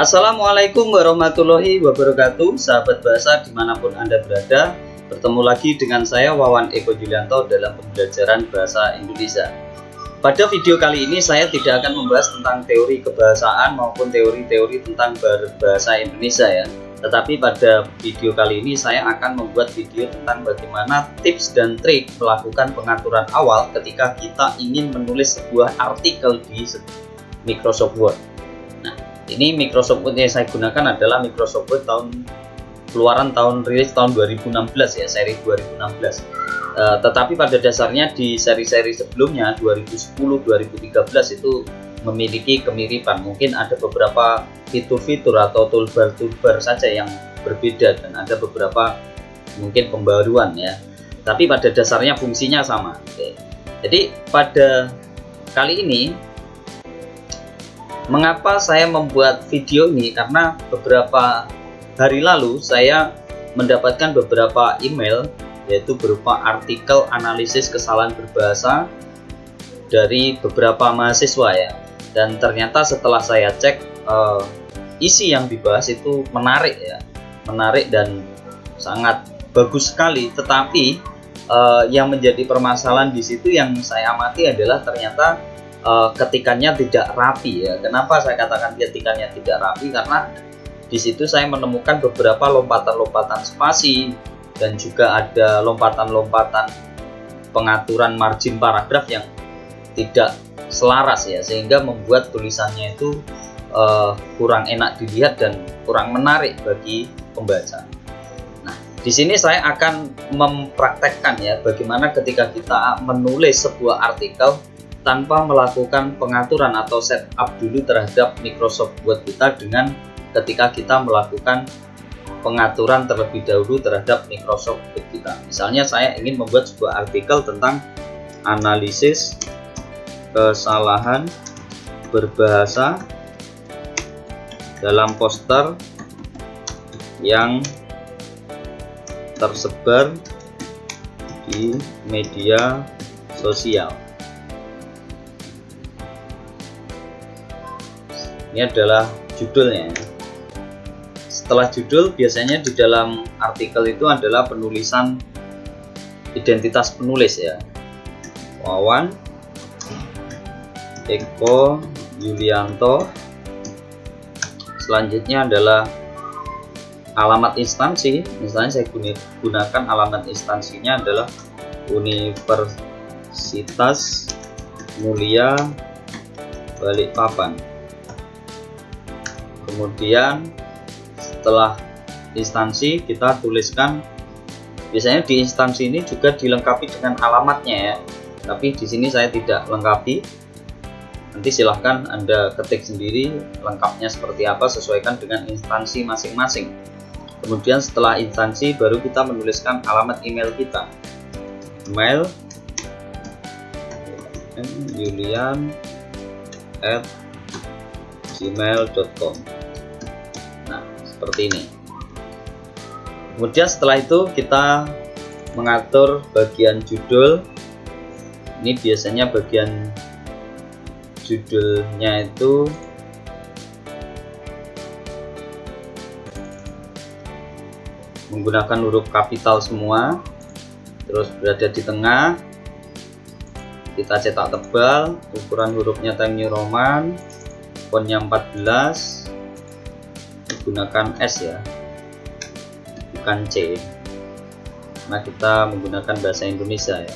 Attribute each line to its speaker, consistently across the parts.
Speaker 1: Assalamualaikum warahmatullahi wabarakatuh, sahabat bahasa dimanapun Anda berada. Bertemu lagi dengan saya Wawan Eko Julianto dalam pembelajaran bahasa Indonesia. Pada video kali ini saya tidak akan membahas tentang teori kebahasaan maupun teori-teori tentang bahasa Indonesia ya. Tetapi pada video kali ini saya akan membuat video tentang bagaimana tips dan trik melakukan pengaturan awal ketika kita ingin menulis sebuah artikel di Microsoft Word. Ini Microsoft Word yang saya gunakan adalah Microsoft Word keluaran tahun rilis tahun 2016 ya, seri 2016. Tetapi pada dasarnya di seri-seri sebelumnya 2010, 2013 itu memiliki kemiripan. Mungkin ada beberapa fitur-fitur atau toolbar saja yang berbeda dan ada beberapa mungkin pembaruan ya. Tapi pada dasarnya fungsinya sama. Oke. Jadi pada kali ini mengapa saya membuat video ini? Karena beberapa hari lalu saya mendapatkan beberapa email, yaitu berupa artikel analisis kesalahan berbahasa dari beberapa mahasiswa ya. Dan ternyata setelah saya cek, isi yang dibahas itu menarik ya, menarik dan sangat bagus sekali. Tetapi yang menjadi permasalahan di situ yang saya amati adalah ternyata ketikannya tidak rapi ya. Kenapa saya katakan ketikannya tidak rapi? Karena di situ saya menemukan beberapa lompatan-lompatan spasi dan juga ada lompatan-lompatan pengaturan margin paragraf yang tidak selaras ya, sehingga membuat tulisannya itu kurang enak dilihat dan kurang menarik bagi pembaca. Nah, di sini saya akan mempraktekkan ya bagaimana ketika kita menulis sebuah artikel tanpa melakukan pengaturan atau setup dulu terhadap Microsoft Word kita dengan ketika kita melakukan pengaturan terlebih dahulu terhadap Microsoft Word kita. Misalnya saya ingin membuat sebuah artikel tentang analisis kesalahan berbahasa dalam poster yang tersebar di media sosial. Ini adalah judulnya. Setelah judul, biasanya di dalam artikel itu adalah penulisan identitas penulis ya. Wawan Eko Julianto. Selanjutnya adalah alamat instansi. Misalnya saya gunakan alamat instansinya adalah Universitas Mulia Balikpapan. Kemudian setelah instansi kita tuliskan, biasanya di instansi ini juga dilengkapi dengan alamatnya ya, tapi di sini saya tidak lengkapi. Nanti silahkan Anda ketik sendiri lengkapnya seperti apa, sesuaikan dengan instansi masing-masing. Kemudian setelah instansi baru kita menuliskan alamat email kita, email julian@gmail.com. Nah, seperti ini. Kemudian setelah itu kita mengatur bagian judul. Ini biasanya bagian judulnya itu menggunakan huruf kapital semua, terus berada di tengah. Kita cetak tebal, ukuran hurufnya Times New Roman, fontnya 14, menggunakan S ya, bukan C. Nah, kita menggunakan bahasa Indonesia ya.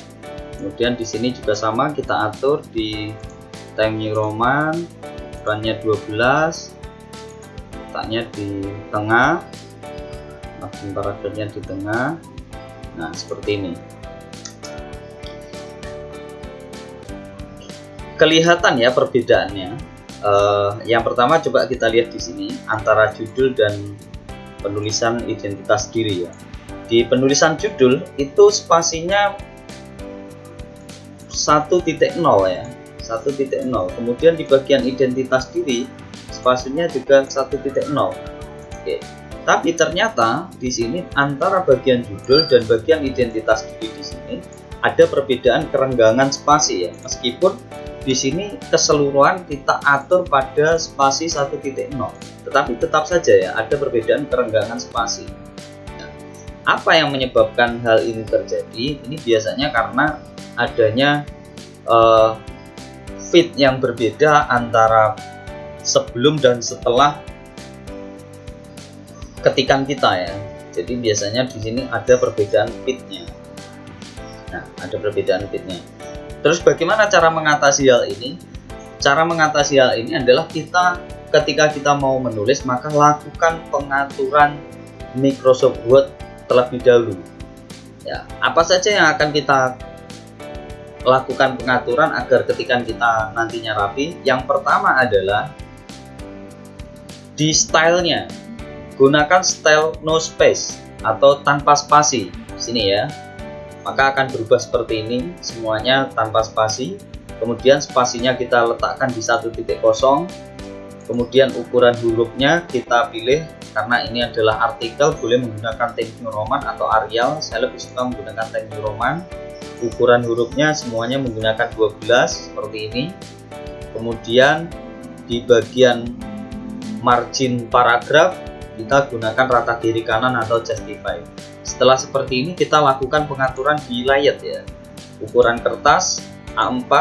Speaker 1: Kemudian di sini juga sama, kita atur di Times New Roman, ukurannya 12, letaknya di tengah, margin paragrafnya di tengah. Nah, seperti ini. Kelihatan ya perbedaannya. Yang pertama coba kita lihat di sini antara judul dan penulisan identitas diri ya. Di penulisan judul itu spasinya 1.0 ya, 1.0. Kemudian di bagian identitas diri spasinya juga 1.0. Oke. Tapi ternyata di sini antara bagian judul dan bagian identitas diri di sini ada perbedaan kerenggangan spasi ya. Meskipun di sini keseluruhan kita atur pada spasi 1.0, tetapi tetap saja ya ada perbedaan kerenggangan spasi. Nah, apa yang menyebabkan hal ini terjadi? Ini biasanya karena adanya feed yang berbeda antara sebelum dan setelah ketikan kita ya. Jadi biasanya di sini ada perbedaan feednya. Nah, ada perbedaan feednya. Terus bagaimana cara mengatasi hal ini? Cara mengatasi hal ini adalah ketika kita mau menulis, maka lakukan pengaturan Microsoft Word terlebih dahulu. Ya, apa saja yang akan kita lakukan pengaturan agar ketikan kita nantinya rapi? Yang pertama adalah di stylenya. Gunakan style no space atau tanpa spasi. Sini ya. Maka akan berubah seperti ini, semuanya tanpa spasi. Kemudian spasinya kita letakkan di 1.0. Kemudian ukuran hurufnya kita pilih, karena ini adalah artikel, boleh menggunakan Times New Roman atau Arial. Saya lebih suka menggunakan Times New Roman. Ukuran hurufnya semuanya menggunakan 12 seperti ini. Kemudian di bagian margin paragraf kita gunakan rata kiri kanan atau justify. Setelah seperti ini kita lakukan pengaturan di layar ya. Ukuran kertas A4,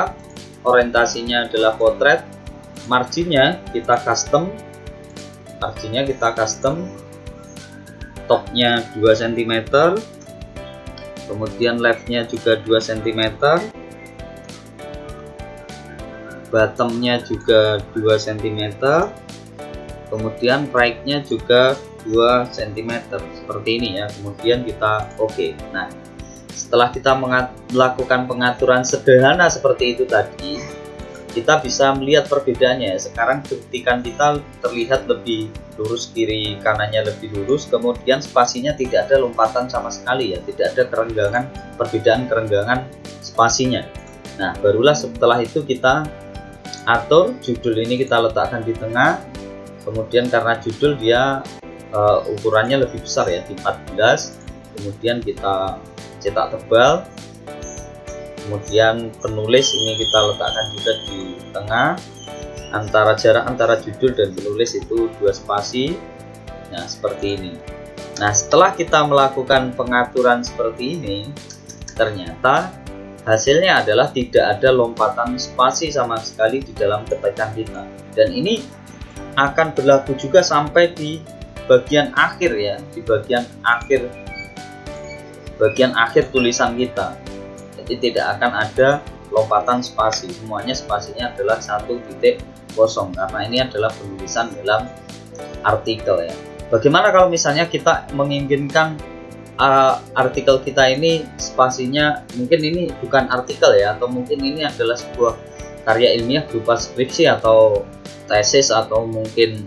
Speaker 1: orientasinya adalah potret, marginnya kita custom, topnya 2 cm, kemudian leftnya juga 2 cm, bottomnya juga 2 cm, kemudian right-nya juga 2 cm seperti ini ya. Kemudian kita oke. Nah, setelah kita melakukan pengaturan sederhana seperti itu tadi, kita bisa melihat perbedaannya. Sekarang ketikan kita terlihat lebih lurus, kiri kanannya lebih lurus, kemudian spasinya tidak ada lompatan sama sekali ya, tidak ada kerenggangan, perbedaan kerenggangan spasinya. Nah, barulah setelah itu kita atur judul ini, kita letakkan di tengah. Kemudian karena judul dia ukurannya lebih besar ya, di 14. Kemudian kita cetak tebal. Kemudian penulis ini kita letakkan juga di tengah. Jarak antara judul dan penulis itu 2 spasi. Nah, seperti ini. Nah, setelah kita melakukan pengaturan seperti ini, ternyata hasilnya adalah tidak ada lompatan spasi sama sekali di dalam ketikan kita. Dan ini akan berlaku juga sampai di bagian akhir ya, di bagian akhir tulisan kita. Jadi tidak akan ada lompatan spasi, semuanya spasinya adalah 1.0 karena ini adalah penulisan dalam artikel ya. Bagaimana kalau misalnya kita menginginkan artikel kita ini spasinya, mungkin ini bukan artikel ya, atau mungkin ini adalah sebuah karya ilmiah berupa skripsi atau tesis atau mungkin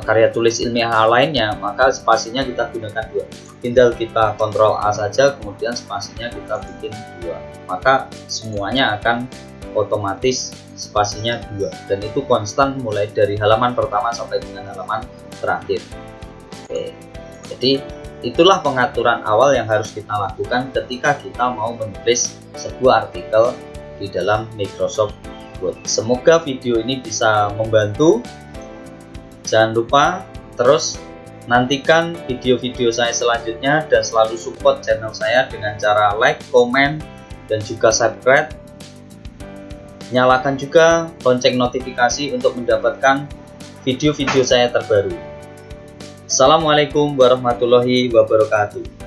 Speaker 1: karya tulis ilmiah lainnya, maka spasinya kita gunakan 2. Tinggal kita Ctrl A saja, kemudian spasinya kita bikin 2, maka semuanya akan otomatis spasinya 2, dan itu konstan mulai dari halaman pertama sampai dengan halaman terakhir. Oke, jadi itulah pengaturan awal yang harus kita lakukan ketika kita mau menulis sebuah artikel di dalam Microsoft Word. Semoga video ini bisa membantu. Jangan lupa terus nantikan video-video saya selanjutnya dan selalu support channel saya dengan cara like, komen, dan juga subscribe. Nyalakan juga lonceng notifikasi untuk mendapatkan video-video saya terbaru. Assalamualaikum warahmatullahi wabarakatuh.